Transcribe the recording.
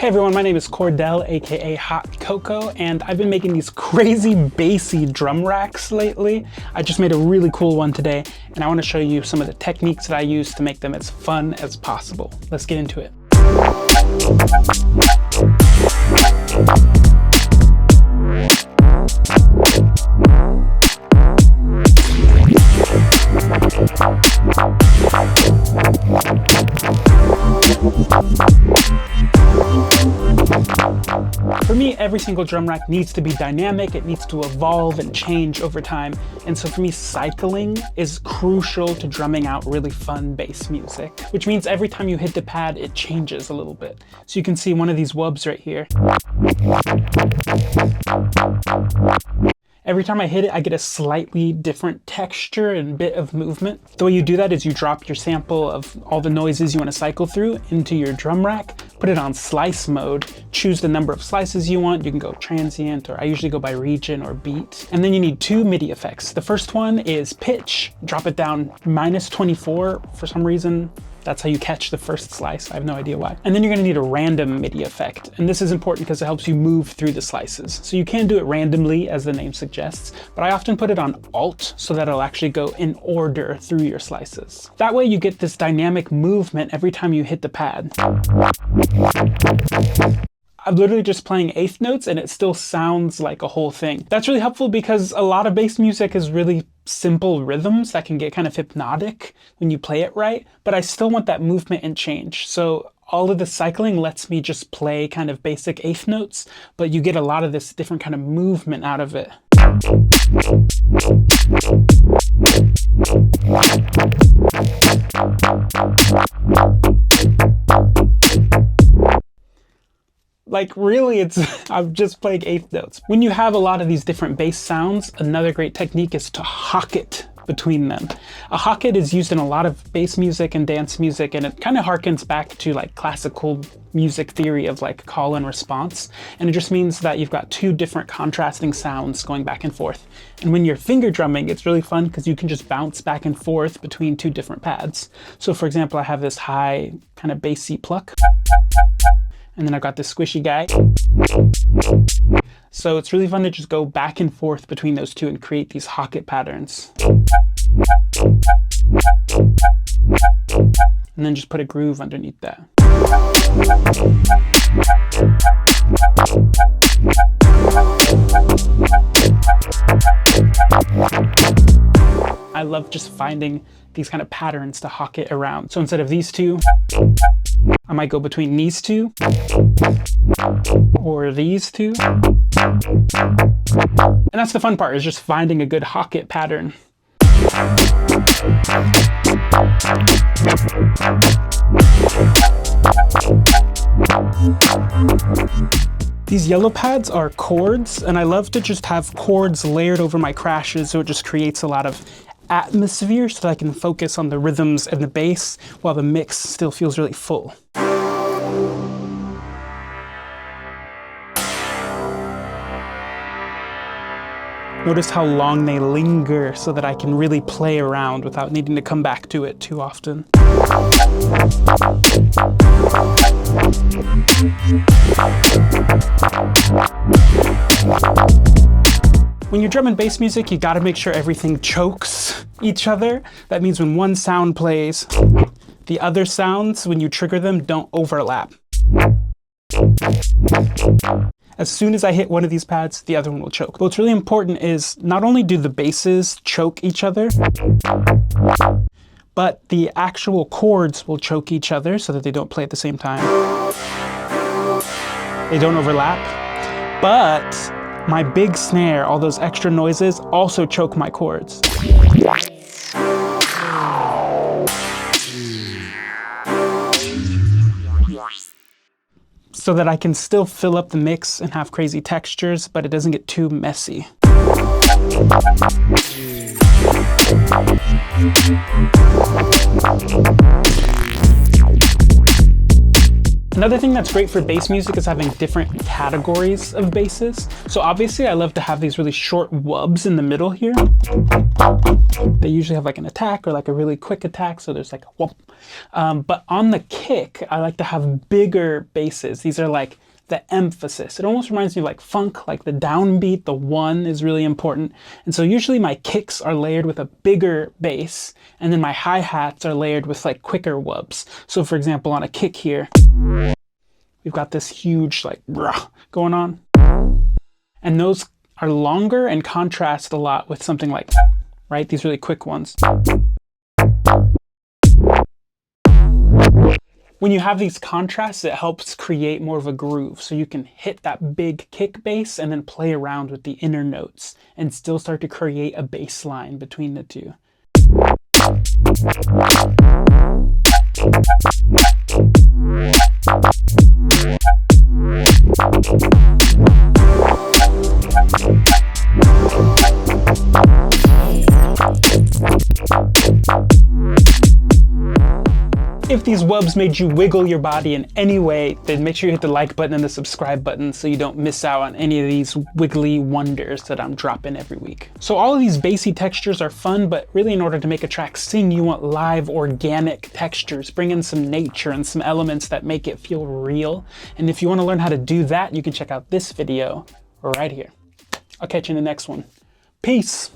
Hey everyone, my name is Cordell, aka Hot Cocoa, and I've been making these crazy bassy drum racks lately. I just made a really cool one today, and I want to show you some of the techniques that I use to make them as fun as possible. Let's get into it. For me, every single drum rack needs to be dynamic, it needs to evolve and change over time, and so for me, cycling is crucial to drumming out really fun bass music, which means every time you hit the pad, it changes a little bit. So you can see one of these wubs right here. Every time I hit it, I get a slightly different texture and bit of movement. The way you do that is you drop your sample of all the noises you want to cycle through into your drum rack, put it on slice mode, choose the number of slices you want. You can go transient, or I usually go by region or beat. And then you need two MIDI effects. The first one is pitch. Drop it down -24 for some reason. That's how you catch the first slice. I have no idea why. And then you're gonna need a random MIDI effect. And this is important because it helps you move through the slices. So you can do it randomly, as the name suggests, but I often put it on Alt so that it'll actually go in order through your slices. That way you get this dynamic movement every time you hit the pad. I'm literally just playing eighth notes and it still sounds like a whole thing. That's really helpful because a lot of bass music is really simple rhythms that can get kind of hypnotic when you play it right, but I still want that movement and change. So all of the cycling lets me just play kind of basic eighth notes, but you get a lot of this different kind of movement out of it. Like really, I'm just playing eighth notes. When you have a lot of these different bass sounds, another great technique is to hock it between them. A hock it is used in a lot of bass music and dance music, and it kind of harkens back to like classical music theory of like call and response. And it just means that you've got two different contrasting sounds going back and forth. And when you're finger drumming, it's really fun because you can just bounce back and forth between two different pads. So for example, I have this high kind of bassy pluck. And then I've got this squishy guy. So it's really fun to just go back and forth between those two and create these hock it patterns. And then just put a groove underneath that. I love just finding these kind of patterns to hock it around. So instead of these two, I might go between these two, or these two. And that's the fun part, is just finding a good hock it pattern. These yellow pads are chords, and I love to just have chords layered over my crashes, so it just creates a lot of atmosphere so that I can focus on the rhythms and the bass while the mix still feels really full. Notice how long they linger so that I can really play around without needing to come back to it too often. When you're drumming bass music, you gotta make sure everything chokes each other. That means when one sound plays, the other sounds, when you trigger them, don't overlap. As soon as I hit one of these pads, the other one will choke. What's really important is not only do the basses choke each other, but the actual chords will choke each other so that they don't play at the same time. They don't overlap, but my big snare, all those extra noises, also choke my chords. So that I can still fill up the mix and have crazy textures, but it doesn't get too messy. Another thing that's great for bass music is having different categories of basses. So obviously I love to have these really short wubs in the middle here. They usually have like an attack or like a really quick attack, so there's like a whoop. But on the kick, I like to have bigger basses. These are like the emphasis. It almost reminds me of like funk, like the downbeat, the one is really important. And so usually my kicks are layered with a bigger bass, and then my hi-hats are layered with like quicker wubs. So for example, on a kick here, we've got this huge like going on. And those are longer and contrast a lot with something like, right? These really quick ones. When you have these contrasts, it helps create more of a groove. So you can hit that big kick bass and then play around with the inner notes and still start to create a bass line between the two. If these wubs made you wiggle your body in any way, then make sure you hit the like button and the subscribe button so you don't miss out on any of these wiggly wonders that I'm dropping every week. So all of these bassy textures are fun, but really in order to make a track sing, you want live organic textures. Bring in some nature and some elements that make it feel real. And if you want to learn how to do that, you can check out this video right here. I'll catch you in the next one. Peace.